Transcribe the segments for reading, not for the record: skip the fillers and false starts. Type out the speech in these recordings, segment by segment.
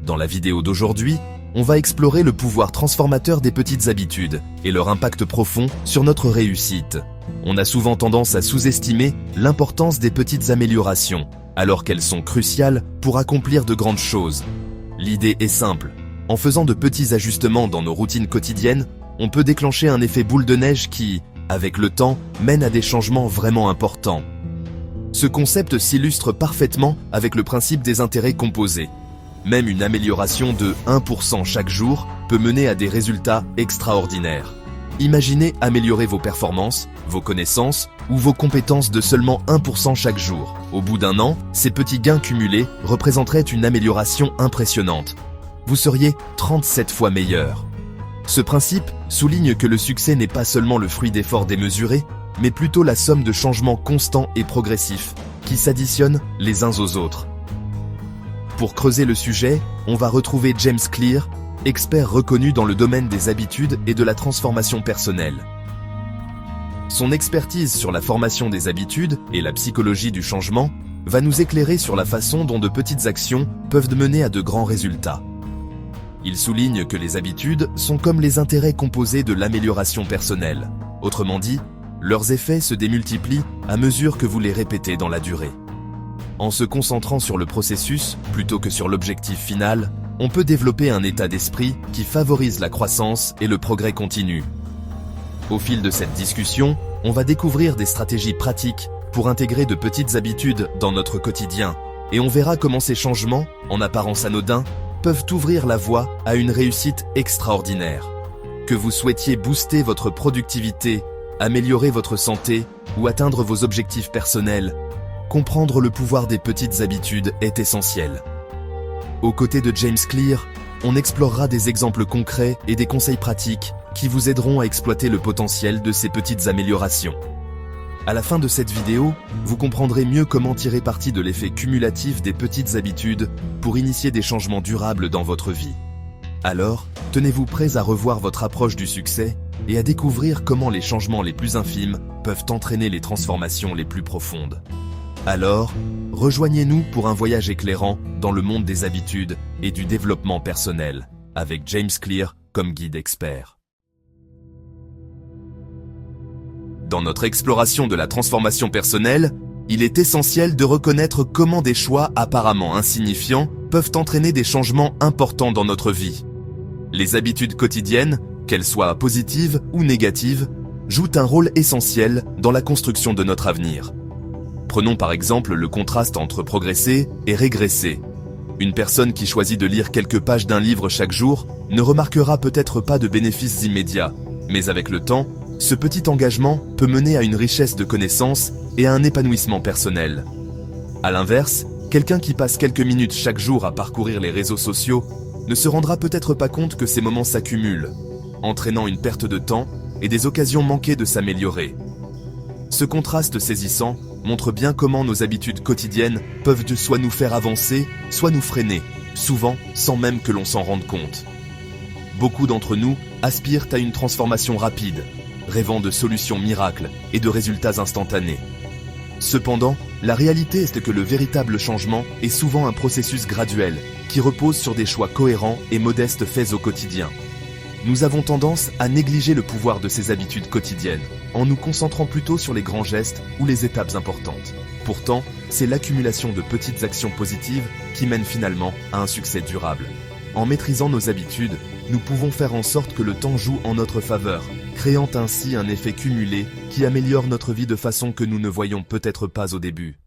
Dans la vidéo d'aujourd'hui, on va explorer le pouvoir transformateur des petites habitudes et leur impact profond sur notre réussite. On a souvent tendance à sous-estimer l'importance des petites améliorations, alors qu'elles sont cruciales pour accomplir de grandes choses. L'idée est simple. En faisant de petits ajustements dans nos routines quotidiennes, on peut déclencher un effet boule de neige qui, avec le temps, mène à des changements vraiment importants. Ce concept s'illustre parfaitement avec le principe des intérêts composés. Même une amélioration de 1% chaque jour peut mener à des résultats extraordinaires. Imaginez améliorer vos performances, vos connaissances ou vos compétences de seulement 1% chaque jour. Au bout d'un an, ces petits gains cumulés représenteraient une amélioration impressionnante. Vous seriez 37 fois meilleur. Ce principe souligne que le succès n'est pas seulement le fruit d'efforts démesurés, mais plutôt la somme de changements constants et progressifs, qui s'additionnent les uns aux autres. Pour creuser le sujet, on va retrouver James Clear, expert reconnu dans le domaine des habitudes et de la transformation personnelle. Son expertise sur la formation des habitudes et la psychologie du changement va nous éclairer sur la façon dont de petites actions peuvent mener à de grands résultats. Il souligne que les habitudes sont comme les intérêts composés de l'amélioration personnelle. Autrement dit, leurs effets se démultiplient à mesure que vous les répétez dans la durée. En se concentrant sur le processus plutôt que sur l'objectif final, on peut développer un état d'esprit qui favorise la croissance et le progrès continu. Au fil de cette discussion, on va découvrir des stratégies pratiques pour intégrer de petites habitudes dans notre quotidien, et on verra comment ces changements, en apparence anodins, peuvent ouvrir la voie à une réussite extraordinaire. Que vous souhaitiez booster votre productivité, améliorer votre santé ou atteindre vos objectifs personnels, comprendre le pouvoir des petites habitudes est essentiel. Aux côtés de James Clear, on explorera des exemples concrets et des conseils pratiques qui vous aideront à exploiter le potentiel de ces petites améliorations. À la fin de cette vidéo, vous comprendrez mieux comment tirer parti de l'effet cumulatif des petites habitudes pour initier des changements durables dans votre vie. Alors, tenez-vous prêts à revoir votre approche du succès et à découvrir comment les changements les plus infimes peuvent entraîner les transformations les plus profondes. Alors, rejoignez-nous pour un voyage éclairant dans le monde des habitudes et du développement personnel, avec James Clear comme guide expert. Dans notre exploration de la transformation personnelle, il est essentiel de reconnaître comment des choix apparemment insignifiants peuvent entraîner des changements importants dans notre vie. Les habitudes quotidiennes, qu'elles soient positives ou négatives, jouent un rôle essentiel dans la construction de notre avenir. Prenons par exemple le contraste entre progresser et régresser. Une personne qui choisit de lire quelques pages d'un livre chaque jour ne remarquera peut-être pas de bénéfices immédiats, mais avec le temps, ce petit engagement peut mener à une richesse de connaissances et à un épanouissement personnel. À l'inverse, quelqu'un qui passe quelques minutes chaque jour à parcourir les réseaux sociaux ne se rendra peut-être pas compte que ces moments s'accumulent, entraînant une perte de temps et des occasions manquées de s'améliorer. Ce contraste saisissant montre bien comment nos habitudes quotidiennes peuvent soit nous faire avancer, soit nous freiner, souvent sans même que l'on s'en rende compte. Beaucoup d'entre nous aspirent à une transformation rapide, rêvant de solutions miracles et de résultats instantanés. Cependant, la réalité est que le véritable changement est souvent un processus graduel, qui repose sur des choix cohérents et modestes faits au quotidien. Nous avons tendance à négliger le pouvoir de ces habitudes quotidiennes, en nous concentrant plutôt sur les grands gestes ou les étapes importantes. Pourtant, c'est l'accumulation de petites actions positives qui mène finalement à un succès durable. En maîtrisant nos habitudes, nous pouvons faire en sorte que le temps joue en notre faveur, créant ainsi un effet cumulé qui améliore notre vie de façon que nous ne voyons peut-être pas au début.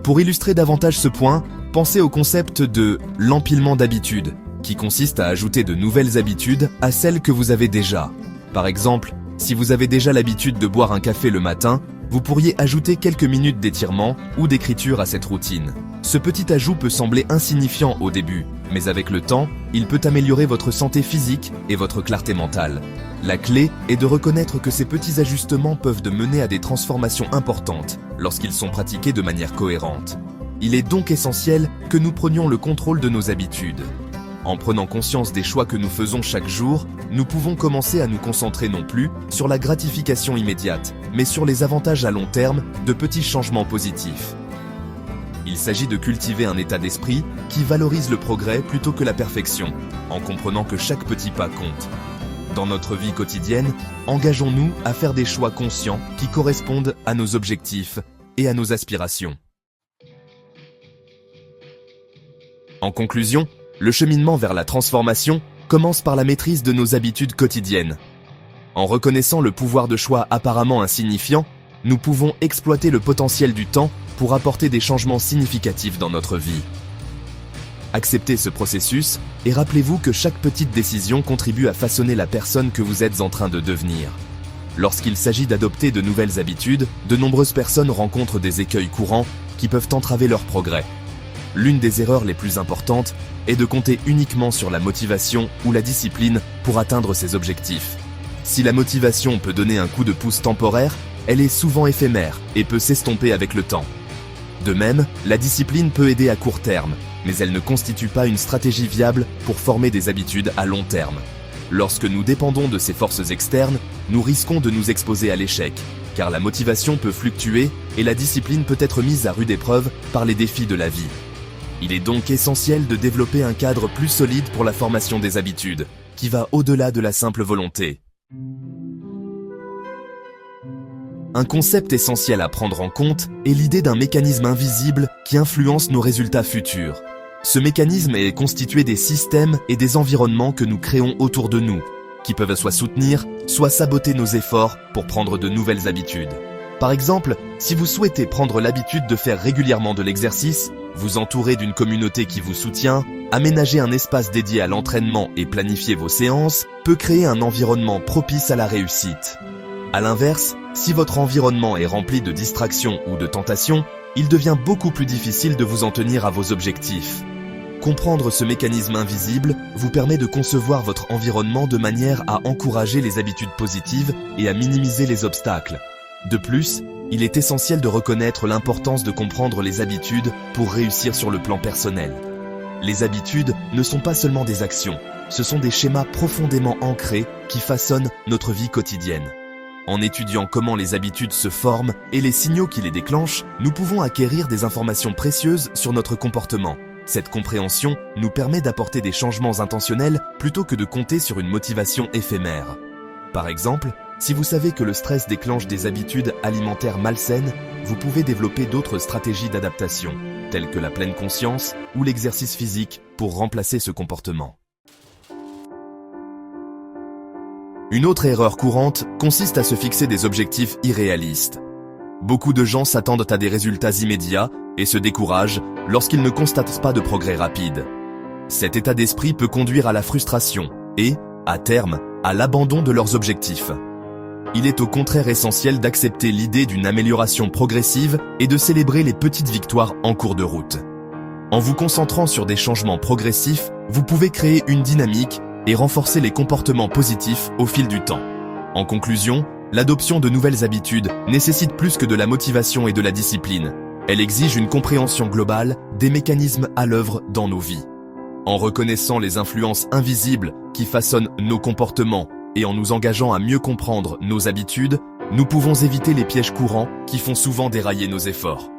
Pour illustrer davantage ce point, pensez au concept de l'empilement d'habitudes, qui consiste à ajouter de nouvelles habitudes à celles que vous avez déjà. Par exemple, si vous avez déjà l'habitude de boire un café le matin, vous pourriez ajouter quelques minutes d'étirement ou d'écriture à cette routine. Ce petit ajout peut sembler insignifiant au début, mais avec le temps, il peut améliorer votre santé physique et votre clarté mentale. La clé est de reconnaître que ces petits ajustements peuvent mener à des transformations importantes lorsqu'ils sont pratiqués de manière cohérente. Il est donc essentiel que nous prenions le contrôle de nos habitudes. En prenant conscience des choix que nous faisons chaque jour, nous pouvons commencer à nous concentrer non plus sur la gratification immédiate, mais sur les avantages à long terme de petits changements positifs. Il s'agit de cultiver un état d'esprit qui valorise le progrès plutôt que la perfection, en comprenant que chaque petit pas compte. Dans notre vie quotidienne, engageons-nous à faire des choix conscients qui correspondent à nos objectifs et à nos aspirations. En conclusion, le cheminement vers la transformation commence par la maîtrise de nos habitudes quotidiennes. En reconnaissant le pouvoir de choix apparemment insignifiant, nous pouvons exploiter le potentiel du temps pour apporter des changements significatifs dans notre vie. Acceptez ce processus et rappelez-vous que chaque petite décision contribue à façonner la personne que vous êtes en train de devenir. Lorsqu'il s'agit d'adopter de nouvelles habitudes, de nombreuses personnes rencontrent des écueils courants qui peuvent entraver leur progrès. L'une des erreurs les plus importantes est de compter uniquement sur la motivation ou la discipline pour atteindre ses objectifs. Si la motivation peut donner un coup de pouce temporaire, elle est souvent éphémère et peut s'estomper avec le temps. De même, la discipline peut aider à court terme, mais elle ne constitue pas une stratégie viable pour former des habitudes à long terme. Lorsque nous dépendons de ces forces externes, nous risquons de nous exposer à l'échec, car la motivation peut fluctuer et la discipline peut être mise à rude épreuve par les défis de la vie. Il est donc essentiel de développer un cadre plus solide pour la formation des habitudes, qui va au-delà de la simple volonté. Un concept essentiel à prendre en compte est l'idée d'un mécanisme invisible qui influence nos résultats futurs. Ce mécanisme est constitué des systèmes et des environnements que nous créons autour de nous, qui peuvent soit soutenir, soit saboter nos efforts pour prendre de nouvelles habitudes. Par exemple, si vous souhaitez prendre l'habitude de faire régulièrement de l'exercice, vous entourer d'une communauté qui vous soutient, aménager un espace dédié à l'entraînement et planifier vos séances peut créer un environnement propice à la réussite. À l'inverse, si votre environnement est rempli de distractions ou de tentations, il devient beaucoup plus difficile de vous en tenir à vos objectifs. Comprendre ce mécanisme invisible vous permet de concevoir votre environnement de manière à encourager les habitudes positives et à minimiser les obstacles. De plus, il est essentiel de reconnaître l'importance de comprendre les habitudes pour réussir sur le plan personnel. Les habitudes ne sont pas seulement des actions, ce sont des schémas profondément ancrés qui façonnent notre vie quotidienne. En étudiant comment les habitudes se forment et les signaux qui les déclenchent, nous pouvons acquérir des informations précieuses sur notre comportement. Cette compréhension nous permet d'apporter des changements intentionnels plutôt que de compter sur une motivation éphémère. Par exemple, si vous savez que le stress déclenche des habitudes alimentaires malsaines, vous pouvez développer d'autres stratégies d'adaptation, telles que la pleine conscience ou l'exercice physique pour remplacer ce comportement. Une autre erreur courante consiste à se fixer des objectifs irréalistes. Beaucoup de gens s'attendent à des résultats immédiats et se découragent lorsqu'ils ne constatent pas de progrès rapide. Cet état d'esprit peut conduire à la frustration et, à terme, à l'abandon de leurs objectifs. Il est au contraire essentiel d'accepter l'idée d'une amélioration progressive et de célébrer les petites victoires en cours de route. En vous concentrant sur des changements progressifs, vous pouvez créer une dynamique et renforcer les comportements positifs au fil du temps. En conclusion, l'adoption de nouvelles habitudes nécessite plus que de la motivation et de la discipline. Elle exige une compréhension globale des mécanismes à l'œuvre dans nos vies. En reconnaissant les influences invisibles qui façonnent nos comportements et en nous engageant à mieux comprendre nos habitudes, nous pouvons éviter les pièges courants qui font souvent dérailler nos efforts.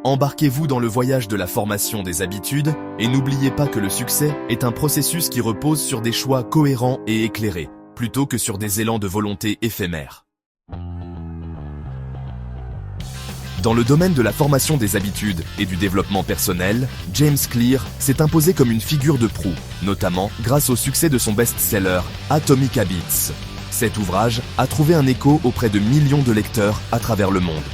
Embarquez-vous dans le voyage de la formation des habitudes et n'oubliez pas que le succès est un processus qui repose sur des choix cohérents et éclairés, plutôt que sur des élans de volonté éphémères. Dans le domaine de la formation des habitudes et du développement personnel, James Clear s'est imposé comme une figure de proue, notamment grâce au succès de son best-seller Atomic Habits. Cet ouvrage a trouvé un écho auprès de millions de lecteurs à travers le monde,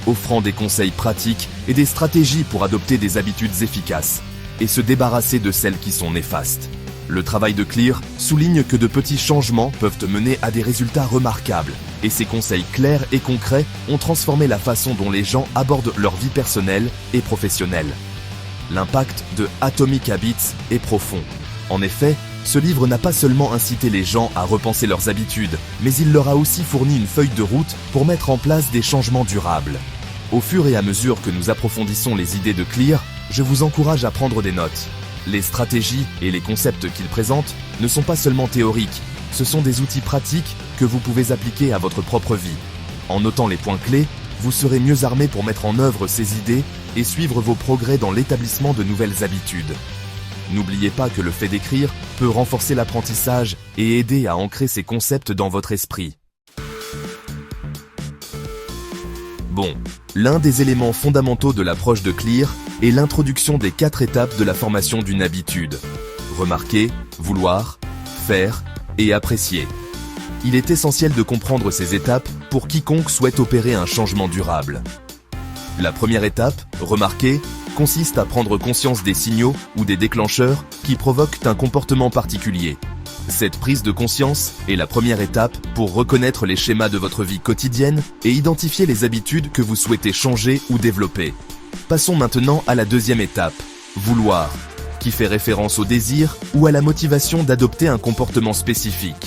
offrant des conseils pratiques et des stratégies pour adopter des habitudes efficaces et se débarrasser de celles qui sont néfastes. Le travail de Clear souligne que de petits changements peuvent mener à des résultats remarquables, et ses conseils clairs et concrets ont transformé la façon dont les gens abordent leur vie personnelle et professionnelle. L'impact de Atomic Habits est profond. En effet, ce livre n'a pas seulement incité les gens à repenser leurs habitudes, mais il leur a aussi fourni une feuille de route pour mettre en place des changements durables. Au fur et à mesure que nous approfondissons les idées de Clear, je vous encourage à prendre des notes. Les stratégies et les concepts qu'il présente ne sont pas seulement théoriques, ce sont des outils pratiques que vous pouvez appliquer à votre propre vie. En notant les points clés, vous serez mieux armé pour mettre en œuvre ces idées et suivre vos progrès dans l'établissement de nouvelles habitudes. N'oubliez pas que le fait d'écrire peut renforcer l'apprentissage et aider à ancrer ces concepts dans votre esprit. Bon, l'un des éléments fondamentaux de l'approche de Clear est l'introduction des 4 étapes de la formation d'une habitude. Remarquer, vouloir, faire et apprécier. Il est essentiel de comprendre ces étapes pour quiconque souhaite opérer un changement durable. La première étape, remarquer, consiste à prendre conscience des signaux ou des déclencheurs qui provoquent un comportement particulier. Cette prise de conscience est la première étape pour reconnaître les schémas de votre vie quotidienne et identifier les habitudes que vous souhaitez changer ou développer. Passons maintenant à la deuxième étape, vouloir, qui fait référence au désir ou à la motivation d'adopter un comportement spécifique.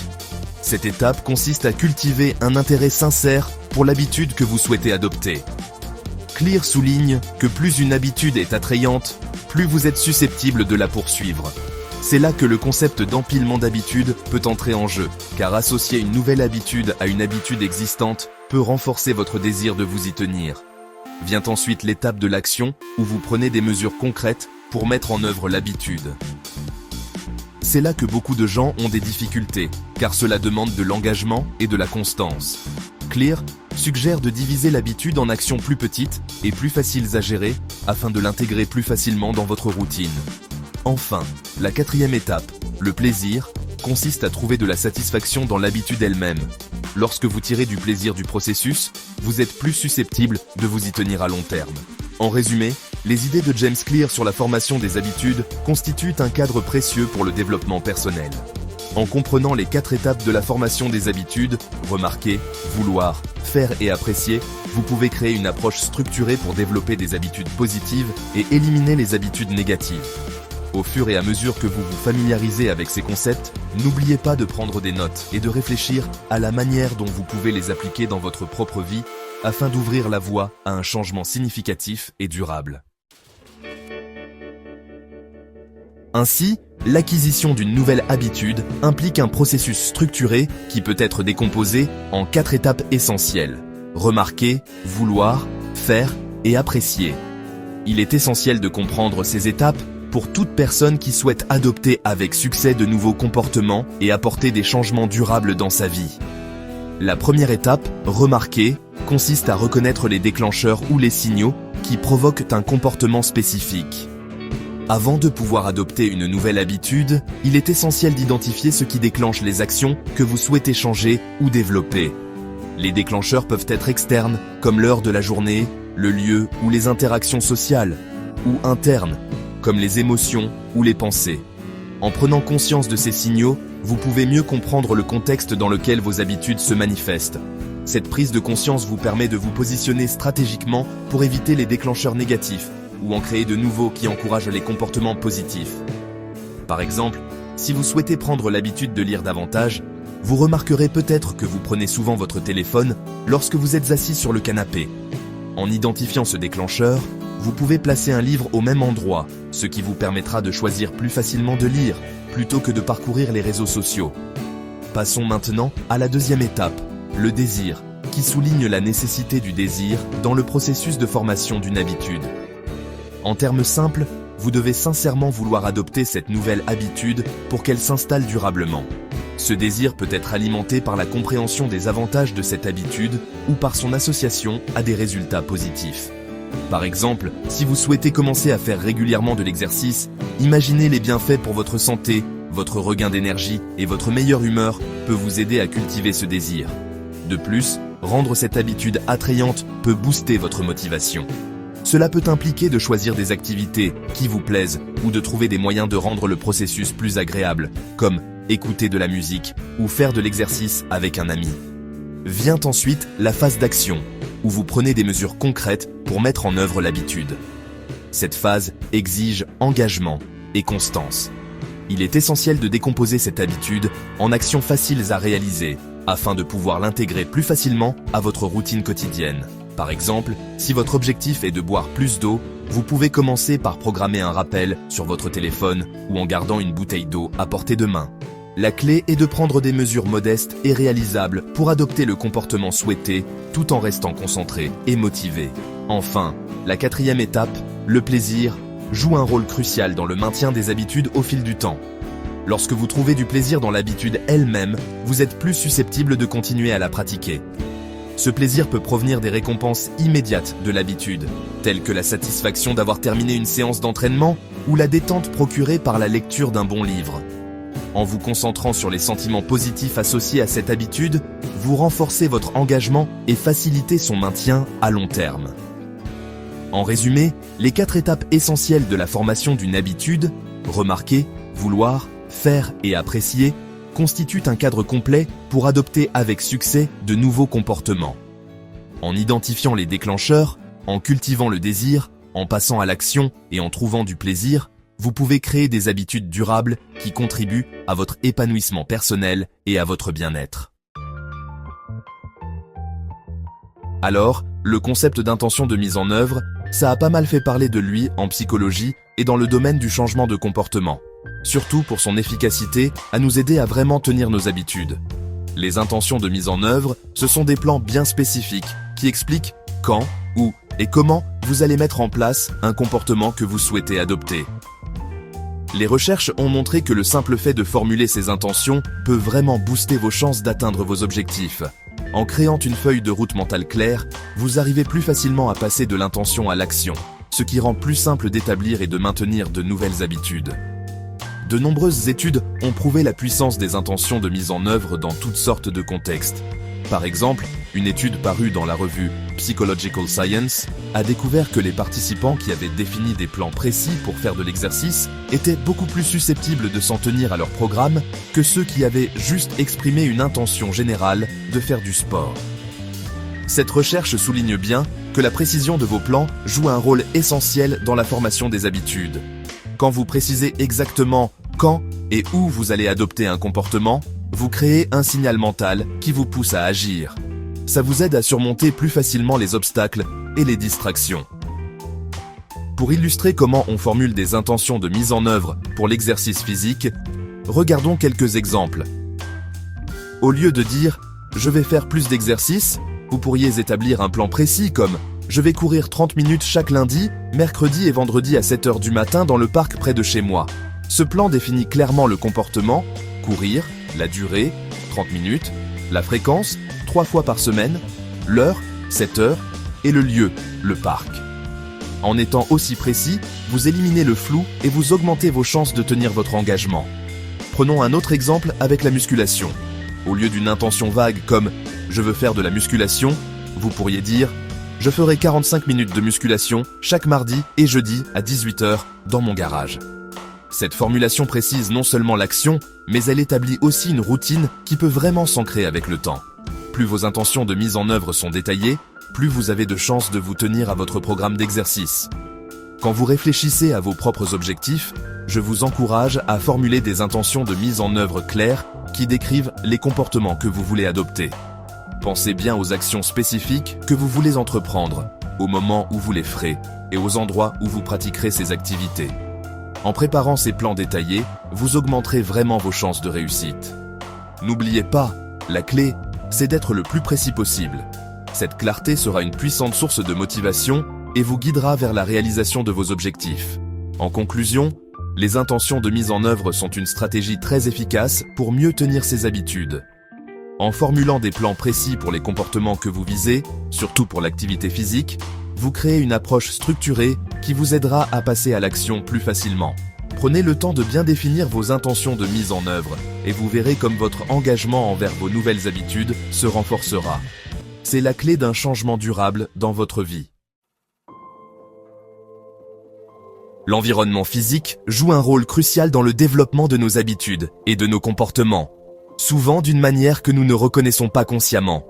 Cette étape consiste à cultiver un intérêt sincère pour l'habitude que vous souhaitez adopter. Clear souligne que plus une habitude est attrayante, plus vous êtes susceptible de la poursuivre. C'est là que le concept d'empilement d'habitudes peut entrer en jeu, car associer une nouvelle habitude à une habitude existante peut renforcer votre désir de vous y tenir. Vient ensuite l'étape de l'action, où vous prenez des mesures concrètes pour mettre en œuvre l'habitude. C'est là que beaucoup de gens ont des difficultés, car cela demande de l'engagement et de la constance. Clear suggère de diviser l'habitude en actions plus petites et plus faciles à gérer, afin de l'intégrer plus facilement dans votre routine. Enfin, la quatrième étape, le plaisir, consiste à trouver de la satisfaction dans l'habitude elle-même. Lorsque vous tirez du plaisir du processus, vous êtes plus susceptible de vous y tenir à long terme. En résumé, les idées de James Clear sur la formation des habitudes constituent un cadre précieux pour le développement personnel. En comprenant les 4 étapes de la formation des habitudes, remarquer, vouloir, faire et apprécier, vous pouvez créer une approche structurée pour développer des habitudes positives et éliminer les habitudes négatives. Au fur et à mesure que vous vous familiarisez avec ces concepts, n'oubliez pas de prendre des notes et de réfléchir à la manière dont vous pouvez les appliquer dans votre propre vie afin d'ouvrir la voie à un changement significatif et durable. Ainsi, l'acquisition d'une nouvelle habitude implique un processus structuré qui peut être décomposé en 4 étapes essentielles. Remarquer, vouloir, faire et apprécier. Il est essentiel de comprendre ces étapes pour toute personne qui souhaite adopter avec succès de nouveaux comportements et apporter des changements durables dans sa vie. La première étape, remarquer, consiste à reconnaître les déclencheurs ou les signaux qui provoquent un comportement spécifique. Avant de pouvoir adopter une nouvelle habitude, il est essentiel d'identifier ce qui déclenche les actions que vous souhaitez changer ou développer. Les déclencheurs peuvent être externes, comme l'heure de la journée, le lieu ou les interactions sociales, ou internes, comme les émotions ou les pensées. En prenant conscience de ces signaux, vous pouvez mieux comprendre le contexte dans lequel vos habitudes se manifestent. Cette prise de conscience vous permet de vous positionner stratégiquement pour éviter les déclencheurs négatifs ou en créer de nouveaux qui encouragent les comportements positifs. Par exemple, si vous souhaitez prendre l'habitude de lire davantage, vous remarquerez peut-être que vous prenez souvent votre téléphone lorsque vous êtes assis sur le canapé. En identifiant ce déclencheur, vous pouvez placer un livre au même endroit, ce qui vous permettra de choisir plus facilement de lire, plutôt que de parcourir les réseaux sociaux. Passons maintenant à la deuxième étape, le désir, qui souligne la nécessité du désir dans le processus de formation d'une habitude. En termes simples, vous devez sincèrement vouloir adopter cette nouvelle habitude pour qu'elle s'installe durablement. Ce désir peut être alimenté par la compréhension des avantages de cette habitude ou par son association à des résultats positifs. Par exemple, si vous souhaitez commencer à faire régulièrement de l'exercice, imaginez les bienfaits pour votre santé, votre regain d'énergie et votre meilleure humeur peut vous aider à cultiver ce désir. De plus, rendre cette habitude attrayante peut booster votre motivation. Cela peut impliquer de choisir des activités qui vous plaisent ou de trouver des moyens de rendre le processus plus agréable, comme écouter de la musique ou faire de l'exercice avec un ami. Vient ensuite la phase d'action, où vous prenez des mesures concrètes pour mettre en œuvre l'habitude. Cette phase exige engagement et constance. Il est essentiel de décomposer cette habitude en actions faciles à réaliser, afin de pouvoir l'intégrer plus facilement à votre routine quotidienne. Par exemple, si votre objectif est de boire plus d'eau, vous pouvez commencer par programmer un rappel sur votre téléphone ou en gardant une bouteille d'eau à portée de main. La clé est de prendre des mesures modestes et réalisables pour adopter le comportement souhaité tout en restant concentré et motivé. Enfin, la quatrième étape, le plaisir, joue un rôle crucial dans le maintien des habitudes au fil du temps. Lorsque vous trouvez du plaisir dans l'habitude elle-même, vous êtes plus susceptible de continuer à la pratiquer. Ce plaisir peut provenir des récompenses immédiates de l'habitude, telles que la satisfaction d'avoir terminé une séance d'entraînement ou la détente procurée par la lecture d'un bon livre. En vous concentrant sur les sentiments positifs associés à cette habitude, vous renforcez votre engagement et facilitez son maintien à long terme. En résumé, les 4 étapes essentielles de la formation d'une habitude, remarquer, vouloir, faire et apprécier, constituent un cadre complet pour adopter avec succès de nouveaux comportements. En identifiant les déclencheurs, en cultivant le désir, en passant à l'action et en trouvant du plaisir, vous pouvez créer des habitudes durables qui contribuent à votre épanouissement personnel et à votre bien-être. Alors, le concept d'intention de mise en œuvre, ça a pas mal fait parler de lui en psychologie et dans le domaine du changement de comportement. Surtout pour son efficacité à nous aider à vraiment tenir nos habitudes. Les intentions de mise en œuvre, ce sont des plans bien spécifiques qui expliquent quand, où et comment vous allez mettre en place un comportement que vous souhaitez adopter. Les recherches ont montré que le simple fait de formuler ces intentions peut vraiment booster vos chances d'atteindre vos objectifs. En créant une feuille de route mentale claire, vous arrivez plus facilement à passer de l'intention à l'action, ce qui rend plus simple d'établir et de maintenir de nouvelles habitudes. De nombreuses études ont prouvé la puissance des intentions de mise en œuvre dans toutes sortes de contextes. Par exemple, une étude parue dans la revue Psychological Science a découvert que les participants qui avaient défini des plans précis pour faire de l'exercice étaient beaucoup plus susceptibles de s'en tenir à leur programme que ceux qui avaient juste exprimé une intention générale de faire du sport. Cette recherche souligne bien que la précision de vos plans joue un rôle essentiel dans la formation des habitudes. Quand vous précisez exactement quand et où vous allez adopter un comportement, vous créez un signal mental qui vous pousse à agir. Ça vous aide à surmonter plus facilement les obstacles et les distractions. Pour illustrer comment on formule des intentions de mise en œuvre pour l'exercice physique, regardons quelques exemples. Au lieu de dire « je vais faire plus d'exercices », vous pourriez établir un plan précis comme « je vais courir 30 minutes chaque lundi, mercredi et vendredi à 7 h du matin dans le parc près de chez moi ». Ce plan définit clairement le comportement, courir, la durée, 30 minutes, la fréquence, 3 fois par semaine, l'heure, 7 heures, et le lieu, le parc. En étant aussi précis, vous éliminez le flou et vous augmentez vos chances de tenir votre engagement. Prenons un autre exemple avec la musculation. Au lieu d'une intention vague comme « je veux faire de la musculation », vous pourriez dire « je ferai 45 minutes de musculation chaque mardi et jeudi à 18 h dans mon garage ». Cette formulation précise non seulement l'action, mais elle établit aussi une routine qui peut vraiment s'ancrer avec le temps. Plus vos intentions de mise en œuvre sont détaillées, plus vous avez de chances de vous tenir à votre programme d'exercice. Quand vous réfléchissez à vos propres objectifs, je vous encourage à formuler des intentions de mise en œuvre claires qui décrivent les comportements que vous voulez adopter. Pensez bien aux actions spécifiques que vous voulez entreprendre, au moment où vous les ferez et aux endroits où vous pratiquerez ces activités. En préparant ces plans détaillés, vous augmenterez vraiment vos chances de réussite. N'oubliez pas, la clé, c'est d'être le plus précis possible. Cette clarté sera une puissante source de motivation et vous guidera vers la réalisation de vos objectifs. En conclusion, les intentions de mise en œuvre sont une stratégie très efficace pour mieux tenir ses habitudes. En formulant des plans précis pour les comportements que vous visez, surtout pour l'activité physique, vous créez une approche structurée qui vous aidera à passer à l'action plus facilement. Prenez le temps de bien définir vos intentions de mise en œuvre et vous verrez comme votre engagement envers vos nouvelles habitudes se renforcera. C'est la clé d'un changement durable dans votre vie. L'environnement physique joue un rôle crucial dans le développement de nos habitudes et de nos comportements, souvent d'une manière que nous ne reconnaissons pas consciemment.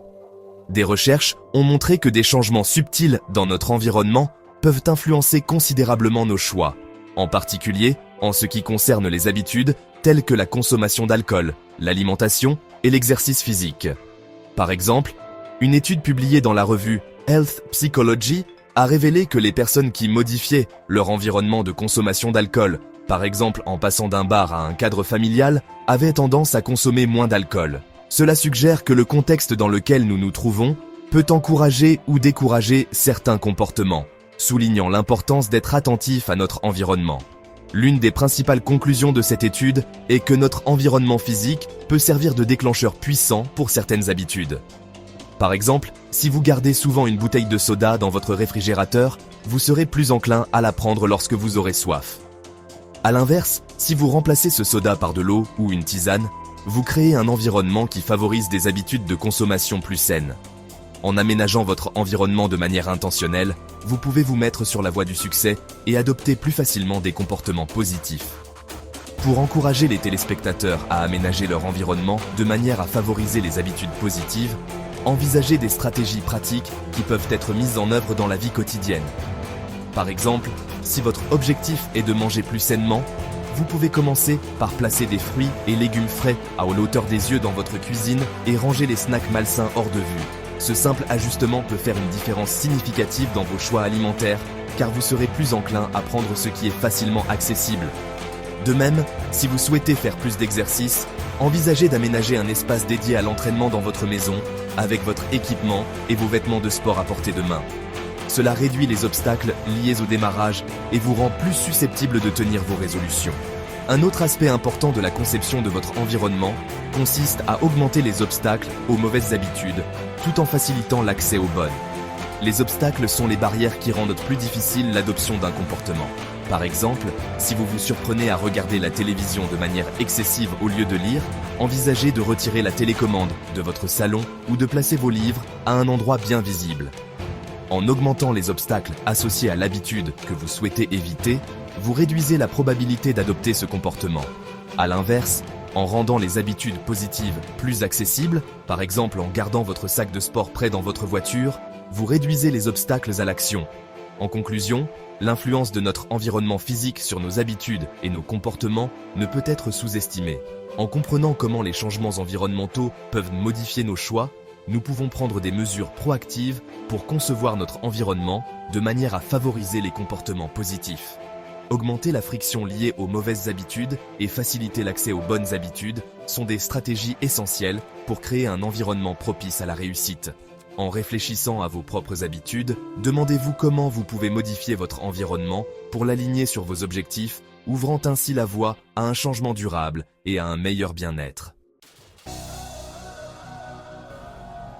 Des recherches ont montré que des changements subtils dans notre environnement peuvent influencer considérablement nos choix, en particulier en ce qui concerne les habitudes telles que la consommation d'alcool, l'alimentation et l'exercice physique. Par exemple, une étude publiée dans la revue Health Psychology a révélé que les personnes qui modifiaient leur environnement de consommation d'alcool par exemple en passant d'un bar à un cadre familial, avaient tendance à consommer moins d'alcool. Cela suggère que le contexte dans lequel nous nous trouvons peut encourager ou décourager certains comportements, soulignant l'importance d'être attentif à notre environnement. L'une des principales conclusions de cette étude est que notre environnement physique peut servir de déclencheur puissant pour certaines habitudes. Par exemple, si vous gardez souvent une bouteille de soda dans votre réfrigérateur, vous serez plus enclin à la prendre lorsque vous aurez soif. À l'inverse, si vous remplacez ce soda par de l'eau ou une tisane, vous créez un environnement qui favorise des habitudes de consommation plus saines. En aménageant votre environnement de manière intentionnelle, vous pouvez vous mettre sur la voie du succès et adopter plus facilement des comportements positifs. Pour encourager les téléspectateurs à aménager leur environnement de manière à favoriser les habitudes positives, envisagez des stratégies pratiques qui peuvent être mises en œuvre dans la vie quotidienne. Par exemple, si votre objectif est de manger plus sainement, vous pouvez commencer par placer des fruits et légumes frais à hauteur des yeux dans votre cuisine et ranger les snacks malsains hors de vue. Ce simple ajustement peut faire une différence significative dans vos choix alimentaires, car vous serez plus enclin à prendre ce qui est facilement accessible. De même, si vous souhaitez faire plus d'exercice, envisagez d'aménager un espace dédié à l'entraînement dans votre maison, avec votre équipement et vos vêtements de sport à portée de main. Cela réduit les obstacles liés au démarrage et vous rend plus susceptible de tenir vos résolutions. Un autre aspect important de la conception de votre environnement consiste à augmenter les obstacles aux mauvaises habitudes, tout en facilitant l'accès aux bonnes. Les obstacles sont les barrières qui rendent plus difficile l'adoption d'un comportement. Par exemple, si vous vous surprenez à regarder la télévision de manière excessive au lieu de lire, envisagez de retirer la télécommande de votre salon ou de placer vos livres à un endroit bien visible. En augmentant les obstacles associés à l'habitude que vous souhaitez éviter, vous réduisez la probabilité d'adopter ce comportement. À l'inverse, en rendant les habitudes positives plus accessibles, par exemple en gardant votre sac de sport prêt dans votre voiture, vous réduisez les obstacles à l'action. En conclusion, l'influence de notre environnement physique sur nos habitudes et nos comportements ne peut être sous-estimée. En comprenant comment les changements environnementaux peuvent modifier nos choix, nous pouvons prendre des mesures proactives pour concevoir notre environnement de manière à favoriser les comportements positifs. Augmenter la friction liée aux mauvaises habitudes et faciliter l'accès aux bonnes habitudes sont des stratégies essentielles pour créer un environnement propice à la réussite. En réfléchissant à vos propres habitudes, demandez-vous comment vous pouvez modifier votre environnement pour l'aligner sur vos objectifs, ouvrant ainsi la voie à un changement durable et à un meilleur bien-être.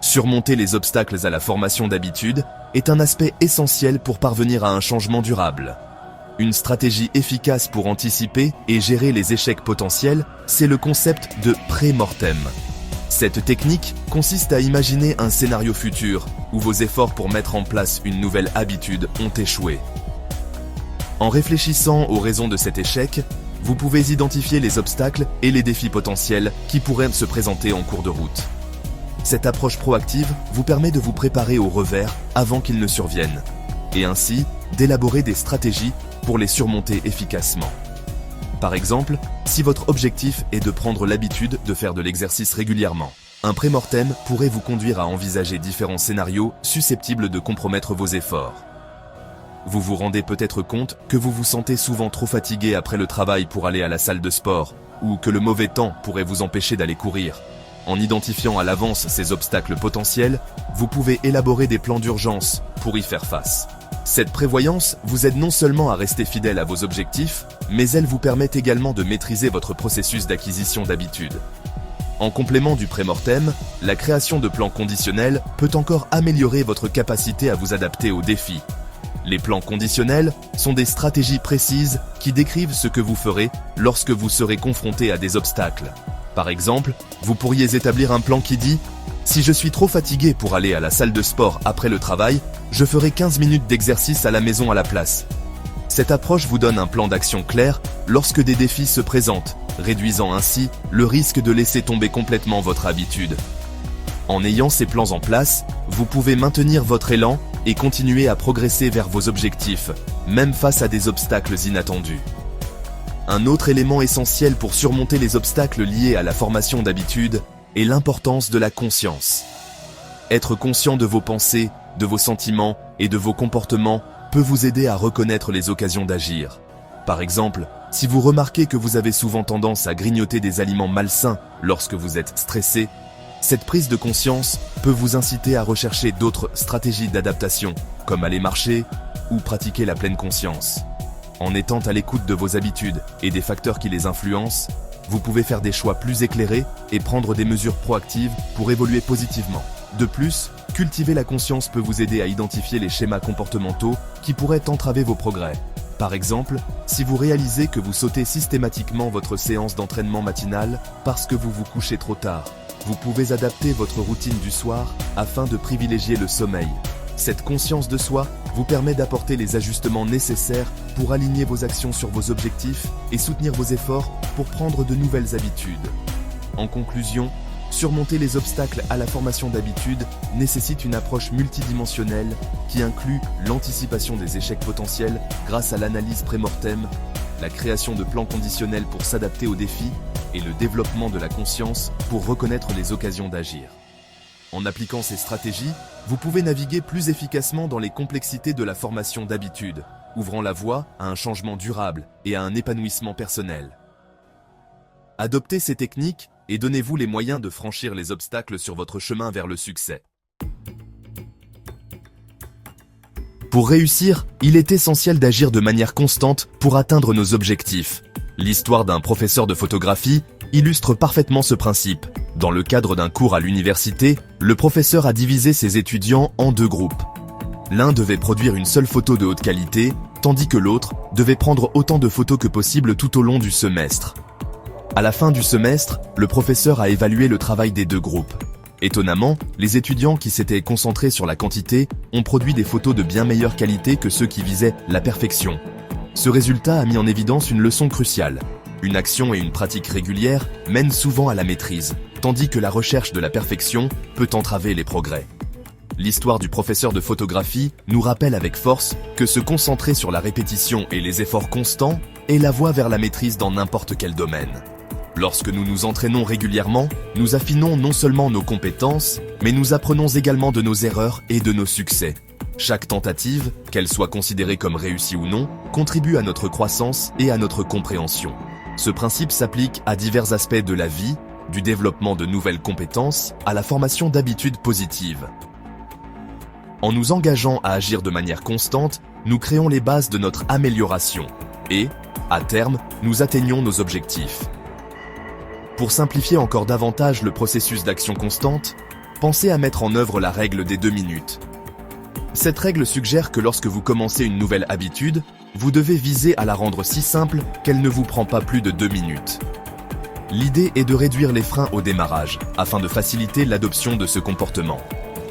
Surmonter les obstacles à la formation d'habitudes est un aspect essentiel pour parvenir à un changement durable. Une stratégie efficace pour anticiper et gérer les échecs potentiels, c'est le concept de pré-mortem. Cette technique consiste à imaginer un scénario futur où vos efforts pour mettre en place une nouvelle habitude ont échoué. En réfléchissant aux raisons de cet échec, vous pouvez identifier les obstacles et les défis potentiels qui pourraient se présenter en cours de route. Cette approche proactive vous permet de vous préparer aux revers avant qu'ils ne surviennent, et ainsi d'élaborer des stratégies pour les surmonter efficacement. Par exemple, si votre objectif est de prendre l'habitude de faire de l'exercice régulièrement, un pré-mortem pourrait vous conduire à envisager différents scénarios susceptibles de compromettre vos efforts. Vous vous rendez peut-être compte que vous vous sentez souvent trop fatigué après le travail pour aller à la salle de sport, ou que le mauvais temps pourrait vous empêcher d'aller courir. En identifiant à l'avance ces obstacles potentiels, vous pouvez élaborer des plans d'urgence pour y faire face. Cette prévoyance vous aide non seulement à rester fidèle à vos objectifs, mais elle vous permet également de maîtriser votre processus d'acquisition d'habitudes. En complément du pré-mortem, la création de plans conditionnels peut encore améliorer votre capacité à vous adapter aux défis. Les plans conditionnels sont des stratégies précises qui décrivent ce que vous ferez lorsque vous serez confronté à des obstacles. Par exemple, vous pourriez établir un plan qui dit « Si je suis trop fatigué pour aller à la salle de sport après le travail, je ferai 15 minutes d'exercice à la maison à la place. » Cette approche vous donne un plan d'action clair lorsque des défis se présentent, réduisant ainsi le risque de laisser tomber complètement votre habitude. En ayant ces plans en place, vous pouvez maintenir votre élan et continuer à progresser vers vos objectifs, même face à des obstacles inattendus. Un autre élément essentiel pour surmonter les obstacles liés à la formation d'habitudes est l'importance de la conscience. Être conscient de vos pensées, de vos sentiments et de vos comportements peut vous aider à reconnaître les occasions d'agir. Par exemple, Si vous remarquez que vous avez souvent tendance à grignoter des aliments malsains lorsque vous êtes stressé, cette prise de conscience peut vous inciter à rechercher d'autres stratégies d'adaptation, comme aller marcher ou pratiquer la pleine conscience. En étant à l'écoute de vos habitudes et des facteurs qui les influencent, vous pouvez faire des choix plus éclairés et prendre des mesures proactives pour évoluer positivement. De plus, cultiver la conscience peut vous aider à identifier les schémas comportementaux qui pourraient entraver vos progrès. Par exemple, si vous réalisez que vous sautez systématiquement votre séance d'entraînement matinale parce que vous vous couchez trop tard, vous pouvez adapter votre routine du soir afin de privilégier le sommeil. Cette conscience de soi vous permet d'apporter les ajustements nécessaires pour aligner vos actions sur vos objectifs et soutenir vos efforts pour prendre de nouvelles habitudes. En conclusion, surmonter les obstacles à la formation d'habitudes nécessite une approche multidimensionnelle qui inclut l'anticipation des échecs potentiels grâce à l'analyse pré-mortem, la création de plans conditionnels pour s'adapter aux défis et le développement de la conscience pour reconnaître les occasions d'agir. En appliquant ces stratégies, vous pouvez naviguer plus efficacement dans les complexités de la formation d'habitudes, ouvrant la voie à un changement durable et à un épanouissement personnel. Adoptez ces techniques et donnez-vous les moyens de franchir les obstacles sur votre chemin vers le succès. Pour réussir, il est essentiel d'agir de manière constante pour atteindre nos objectifs. L'histoire d'un professeur de photographie illustre parfaitement ce principe. Dans le cadre d'un cours à l'université, le professeur a divisé ses étudiants en deux groupes. L'un devait produire une seule photo de haute qualité, tandis que l'autre devait prendre autant de photos que possible tout au long du semestre. À la fin du semestre, le professeur a évalué le travail des deux groupes. Étonnamment, les étudiants qui s'étaient concentrés sur la quantité ont produit des photos de bien meilleure qualité que ceux qui visaient la perfection. Ce résultat a mis en évidence une leçon cruciale. Une action et une pratique régulière mènent souvent à la maîtrise, tandis que la recherche de la perfection peut entraver les progrès. L'histoire du professeur de photographie nous rappelle avec force que se concentrer sur la répétition et les efforts constants est la voie vers la maîtrise dans n'importe quel domaine. Lorsque nous nous entraînons régulièrement, nous affinons non seulement nos compétences, mais nous apprenons également de nos erreurs et de nos succès. Chaque tentative, qu'elle soit considérée comme réussie ou non, contribue à notre croissance et à notre compréhension. Ce principe s'applique à divers aspects de la vie, du développement de nouvelles compétences à la formation d'habitudes positives. En nous engageant à agir de manière constante, nous créons les bases de notre amélioration et, à terme, nous atteignons nos objectifs. Pour simplifier encore davantage le processus d'action constante, pensez à mettre en œuvre la règle des 2 minutes. Cette règle suggère que lorsque vous commencez une nouvelle habitude, vous devez viser à la rendre si simple qu'elle ne vous prend pas plus de 2 minutes. L'idée est de réduire les freins au démarrage, afin de faciliter l'adoption de ce comportement.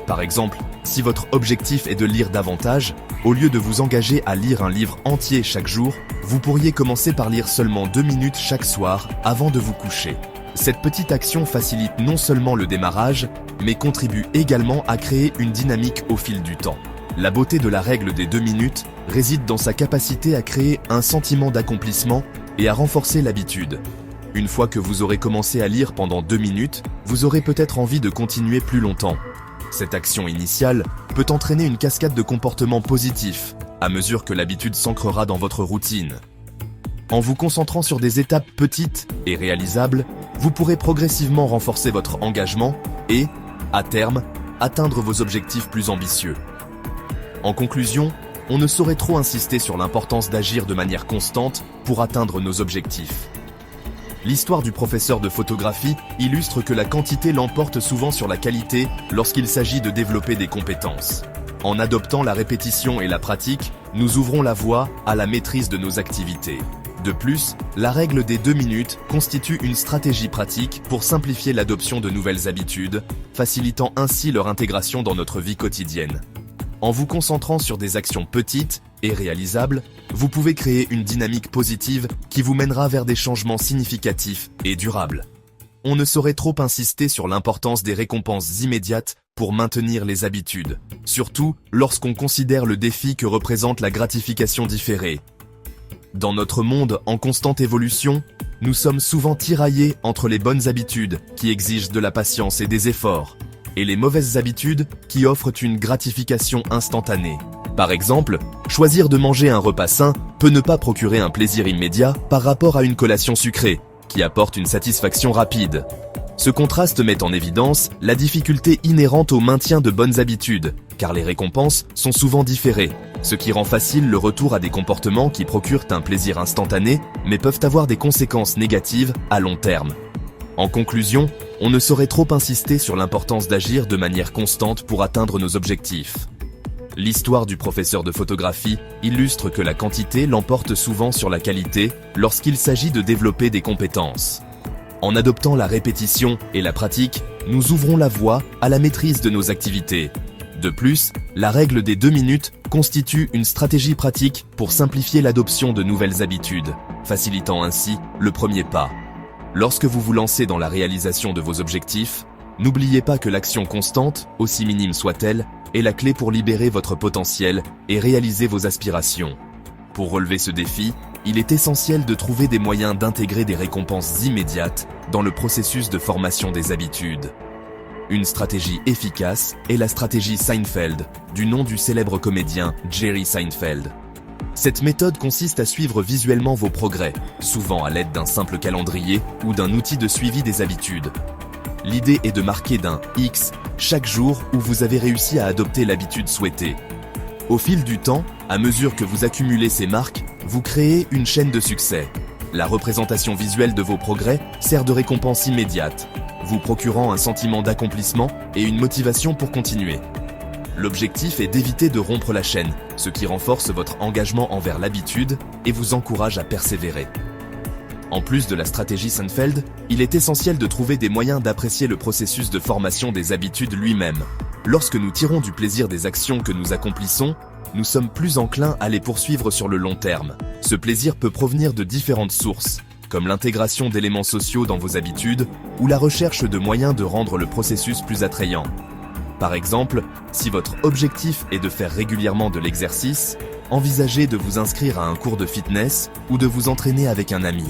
Par exemple, si votre objectif est de lire davantage, au lieu de vous engager à lire un livre entier chaque jour, vous pourriez commencer par lire seulement 2 minutes chaque soir avant de vous coucher. Cette petite action facilite non seulement le démarrage, mais contribue également à créer une dynamique au fil du temps. La beauté de la règle des 2 minutes réside dans sa capacité à créer un sentiment d'accomplissement et à renforcer l'habitude. Une fois que vous aurez commencé à lire pendant 2 minutes, vous aurez peut-être envie de continuer plus longtemps. Cette action initiale peut entraîner une cascade de comportements positifs, à mesure que l'habitude s'ancrera dans votre routine. En vous concentrant sur des étapes petites et réalisables, vous pourrez progressivement renforcer votre engagement et, à terme, atteindre vos objectifs plus ambitieux. En conclusion, on ne saurait trop insister sur l'importance d'agir de manière constante pour atteindre nos objectifs. L'histoire du professeur de photographie illustre que la quantité l'emporte souvent sur la qualité lorsqu'il s'agit de développer des compétences. En adoptant la répétition et la pratique, nous ouvrons la voie à la maîtrise de nos activités. De plus, la règle des 2 minutes constitue une stratégie pratique pour simplifier l'adoption de nouvelles habitudes, facilitant ainsi leur intégration dans notre vie quotidienne. En vous concentrant sur des actions petites et réalisables, vous pouvez créer une dynamique positive qui vous mènera vers des changements significatifs et durables. On ne saurait trop insister sur l'importance des récompenses immédiates pour maintenir les habitudes, surtout lorsqu'on considère le défi que représente la gratification différée. Dans notre monde en constante évolution, nous sommes souvent tiraillés entre les bonnes habitudes qui exigent de la patience et des efforts, et les mauvaises habitudes qui offrent une gratification instantanée. Par exemple, choisir de manger un repas sain peut ne pas procurer un plaisir immédiat par rapport à une collation sucrée, qui apporte une satisfaction rapide. Ce contraste met en évidence la difficulté inhérente au maintien de bonnes habitudes, car les récompenses sont souvent différées, ce qui rend facile le retour à des comportements qui procurent un plaisir instantané, mais peuvent avoir des conséquences négatives à long terme. En conclusion, on ne saurait trop insister sur l'importance d'agir de manière constante pour atteindre nos objectifs. L'histoire du professeur de photographie illustre que la quantité l'emporte souvent sur la qualité lorsqu'il s'agit de développer des compétences. En adoptant la répétition et la pratique, nous ouvrons la voie à la maîtrise de nos activités. De plus, la règle des 2 minutes constitue une stratégie pratique pour simplifier l'adoption de nouvelles habitudes, facilitant ainsi le premier pas. Lorsque vous vous lancez dans la réalisation de vos objectifs, n'oubliez pas que l'action constante, aussi minime soit-elle, est la clé pour libérer votre potentiel et réaliser vos aspirations. Pour relever ce défi, il est essentiel de trouver des moyens d'intégrer des récompenses immédiates dans le processus de formation des habitudes. Une stratégie efficace est la stratégie Seinfeld, du nom du célèbre comédien Jerry Seinfeld. Cette méthode consiste à suivre visuellement vos progrès, souvent à l'aide d'un simple calendrier ou d'un outil de suivi des habitudes. L'idée est de marquer d'un X chaque jour où vous avez réussi à adopter l'habitude souhaitée. Au fil du temps, à mesure que vous accumulez ces marques, vous créez une chaîne de succès. La représentation visuelle de vos progrès sert de récompense immédiate, vous procurant un sentiment d'accomplissement et une motivation pour continuer. L'objectif est d'éviter de rompre la chaîne, ce qui renforce votre engagement envers l'habitude et vous encourage à persévérer. En plus de la stratégie Seinfeld, il est essentiel de trouver des moyens d'apprécier le processus de formation des habitudes lui-même. Lorsque nous tirons du plaisir des actions que nous accomplissons, nous sommes plus enclins à les poursuivre sur le long terme. Ce plaisir peut provenir de différentes sources, comme l'intégration d'éléments sociaux dans vos habitudes ou la recherche de moyens de rendre le processus plus attrayant. Par exemple, si votre objectif est de faire régulièrement de l'exercice, envisagez de vous inscrire à un cours de fitness ou de vous entraîner avec un ami.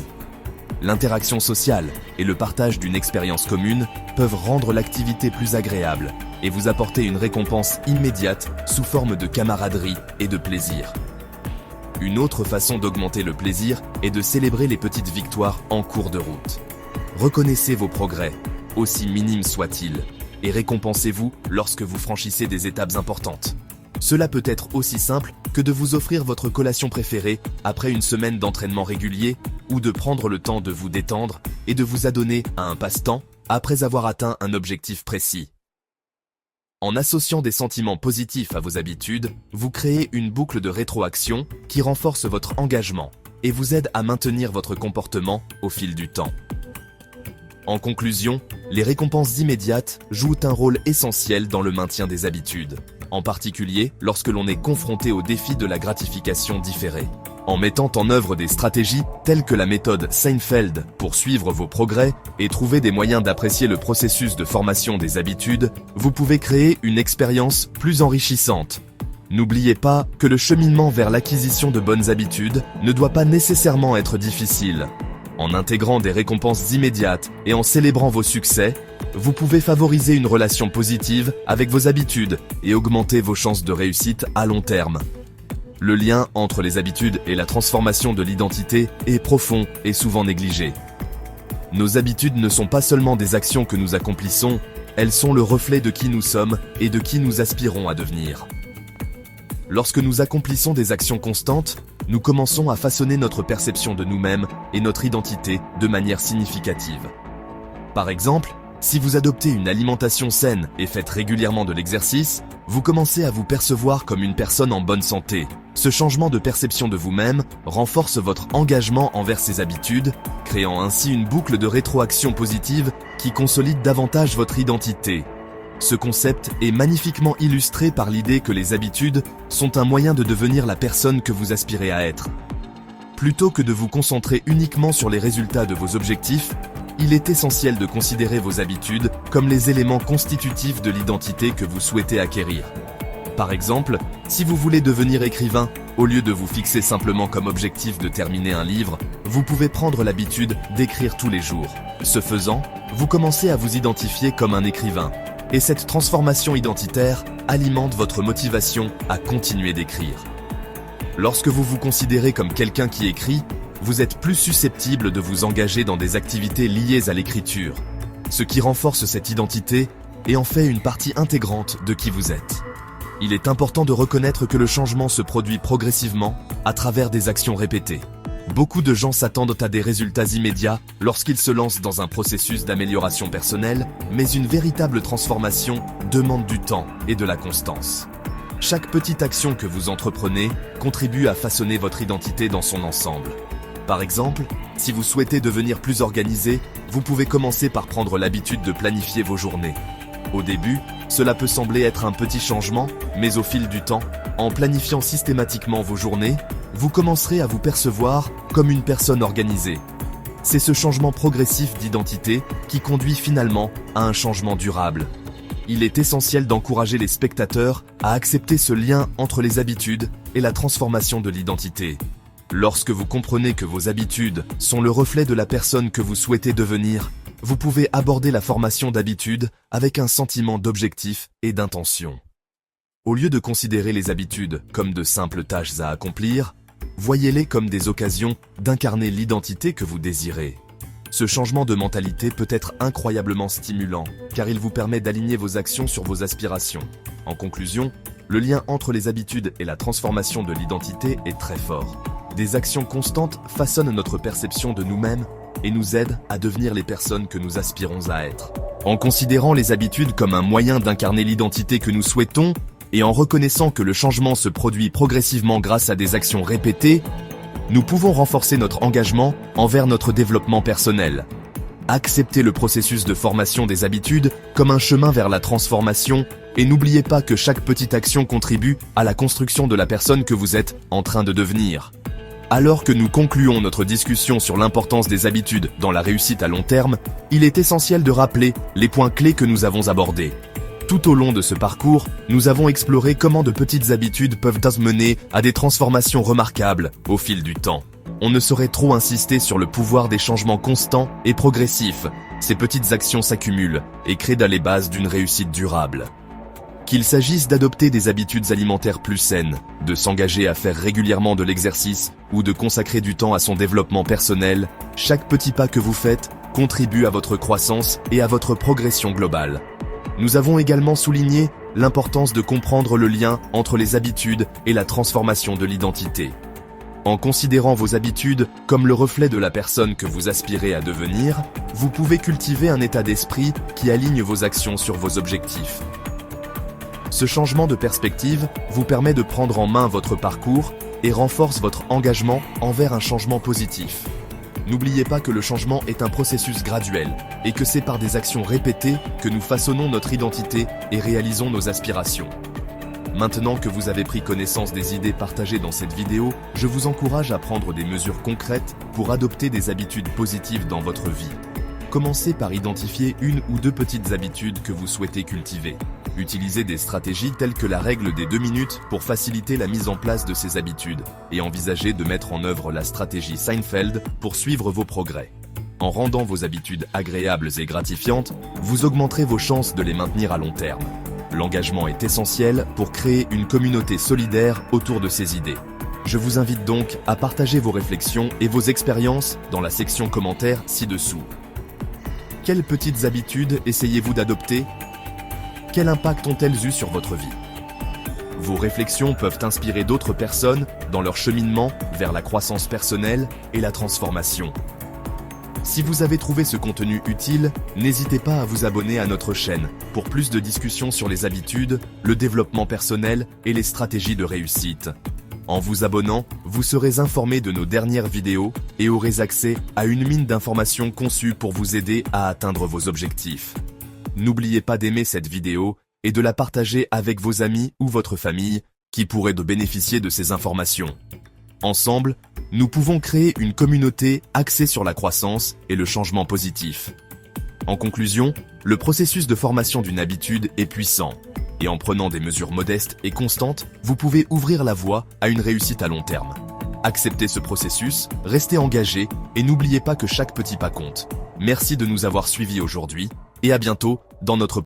L'interaction sociale et le partage d'une expérience commune peuvent rendre l'activité plus agréable et vous apporter une récompense immédiate sous forme de camaraderie et de plaisir. Une autre façon d'augmenter le plaisir est de célébrer les petites victoires en cours de route. Reconnaissez vos progrès, aussi minimes soient-ils, et récompensez-vous lorsque vous franchissez des étapes importantes. Cela peut être aussi simple que de vous offrir votre collation préférée après une semaine d'entraînement régulier ou de prendre le temps de vous détendre et de vous adonner à un passe-temps après avoir atteint un objectif précis. En associant des sentiments positifs à vos habitudes, vous créez une boucle de rétroaction qui renforce votre engagement et vous aide à maintenir votre comportement au fil du temps. En conclusion, les récompenses immédiates jouent un rôle essentiel dans le maintien des habitudes, en particulier lorsque l'on est confronté au défi de la gratification différée. En mettant en œuvre des stratégies telles que la méthode Seinfeld pour suivre vos progrès et trouver des moyens d'apprécier le processus de formation des habitudes, vous pouvez créer une expérience plus enrichissante. N'oubliez pas que le cheminement vers l'acquisition de bonnes habitudes ne doit pas nécessairement être difficile. En intégrant des récompenses immédiates et en célébrant vos succès, vous pouvez favoriser une relation positive avec vos habitudes et augmenter vos chances de réussite à long terme. Le lien entre les habitudes et la transformation de l'identité est profond et souvent négligé. Nos habitudes ne sont pas seulement des actions que nous accomplissons, elles sont le reflet de qui nous sommes et de qui nous aspirons à devenir. Lorsque nous accomplissons des actions constantes, nous commençons à façonner notre perception de nous-mêmes et notre identité de manière significative. Par exemple, si vous adoptez une alimentation saine et faites régulièrement de l'exercice, vous commencez à vous percevoir comme une personne en bonne santé. Ce changement de perception de vous-même renforce votre engagement envers ces habitudes, créant ainsi une boucle de rétroaction positive qui consolide davantage votre identité. Ce concept est magnifiquement illustré par l'idée que les habitudes sont un moyen de devenir la personne que vous aspirez à être. Plutôt que de vous concentrer uniquement sur les résultats de vos objectifs, il est essentiel de considérer vos habitudes comme les éléments constitutifs de l'identité que vous souhaitez acquérir. Par exemple, si vous voulez devenir écrivain, au lieu de vous fixer simplement comme objectif de terminer un livre, vous pouvez prendre l'habitude d'écrire tous les jours. Ce faisant, vous commencez à vous identifier comme un écrivain. et cette transformation identitaire alimente votre motivation à continuer d'écrire. Lorsque vous vous considérez comme quelqu'un qui écrit, vous êtes plus susceptible de vous engager dans des activités liées à l'écriture, ce qui renforce cette identité et en fait une partie intégrante de qui vous êtes. Il est important de reconnaître que le changement se produit progressivement à travers des actions répétées. Beaucoup de gens s'attendent à des résultats immédiats lorsqu'ils se lancent dans un processus d'amélioration personnelle, mais une véritable transformation demande du temps et de la constance. Chaque petite action que vous entreprenez contribue à façonner votre identité dans son ensemble. Par exemple, si vous souhaitez devenir plus organisé, vous pouvez commencer par prendre l'habitude de planifier vos journées. Au début, cela peut sembler être un petit changement, mais au fil du temps, en planifiant systématiquement vos journées, vous commencerez à vous percevoir comme une personne organisée. C'est ce changement progressif d'identité qui conduit finalement à un changement durable. Il est essentiel d'encourager les spectateurs à accepter ce lien entre les habitudes et la transformation de l'identité. Lorsque vous comprenez que vos habitudes sont le reflet de la personne que vous souhaitez devenir, vous pouvez aborder la formation d'habitudes avec un sentiment d'objectif et d'intention. Au lieu de considérer les habitudes comme de simples tâches à accomplir, voyez-les comme des occasions d'incarner l'identité que vous désirez. Ce changement de mentalité peut être incroyablement stimulant, car il vous permet d'aligner vos actions sur vos aspirations. En conclusion, le lien entre les habitudes et la transformation de l'identité est très fort. Des actions constantes façonnent notre perception de nous-mêmes et nous aident à devenir les personnes que nous aspirons à être. En considérant les habitudes comme un moyen d'incarner l'identité que nous souhaitons, et en reconnaissant que le changement se produit progressivement grâce à des actions répétées, nous pouvons renforcer notre engagement envers notre développement personnel. Acceptez le processus de formation des habitudes comme un chemin vers la transformation et n'oubliez pas que chaque petite action contribue à la construction de la personne que vous êtes en train de devenir. Alors que nous concluons notre discussion sur l'importance des habitudes dans la réussite à long terme, il est essentiel de rappeler les points clés que nous avons abordés. Tout au long de ce parcours, nous avons exploré comment de petites habitudes peuvent mener à des transformations remarquables au fil du temps. On ne saurait trop insister sur le pouvoir des changements constants et progressifs. Ces petites actions s'accumulent et créent les bases d'une réussite durable. Qu'il s'agisse d'adopter des habitudes alimentaires plus saines, de s'engager à faire régulièrement de l'exercice ou de consacrer du temps à son développement personnel, chaque petit pas que vous faites contribue à votre croissance et à votre progression globale. Nous avons également souligné l'importance de comprendre le lien entre les habitudes et la transformation de l'identité. En considérant vos habitudes comme le reflet de la personne que vous aspirez à devenir, vous pouvez cultiver un état d'esprit qui aligne vos actions sur vos objectifs. Ce changement de perspective vous permet de prendre en main votre parcours et renforce votre engagement envers un changement positif. N'oubliez pas que le changement est un processus graduel et que c'est par des actions répétées que nous façonnons notre identité et réalisons nos aspirations. Maintenant que vous avez pris connaissance des idées partagées dans cette vidéo, je vous encourage à prendre des mesures concrètes pour adopter des habitudes positives dans votre vie. Commencez par identifier une ou deux petites habitudes que vous souhaitez cultiver. Utilisez des stratégies telles que la règle des 2 minutes pour faciliter la mise en place de ces habitudes et envisagez de mettre en œuvre la stratégie Seinfeld pour suivre vos progrès. En rendant vos habitudes agréables et gratifiantes, vous augmenterez vos chances de les maintenir à long terme. L'engagement est essentiel pour créer une communauté solidaire autour de ces idées. Je vous invite donc à partager vos réflexions et vos expériences dans la section commentaires ci-dessous. Quelles petites habitudes essayez-vous d'adopter ? Quel impact ont-elles eu sur votre vie ? Vos réflexions peuvent inspirer d'autres personnes dans leur cheminement vers la croissance personnelle et la transformation. Si vous avez trouvé ce contenu utile, n'hésitez pas à vous abonner à notre chaîne pour plus de discussions sur les habitudes, le développement personnel et les stratégies de réussite. En vous abonnant, vous serez informé de nos dernières vidéos et aurez accès à une mine d'informations conçue pour vous aider à atteindre vos objectifs. N'oubliez pas d'aimer cette vidéo et de la partager avec vos amis ou votre famille qui pourraient bénéficier de ces informations. Ensemble, nous pouvons créer une communauté axée sur la croissance et le changement positif. En conclusion, le processus de formation d'une habitude est puissant. Et en prenant des mesures modestes et constantes, vous pouvez ouvrir la voie à une réussite à long terme. Acceptez ce processus, restez engagé et n'oubliez pas que chaque petit pas compte. Merci de nous avoir suivis aujourd'hui et à bientôt dans notre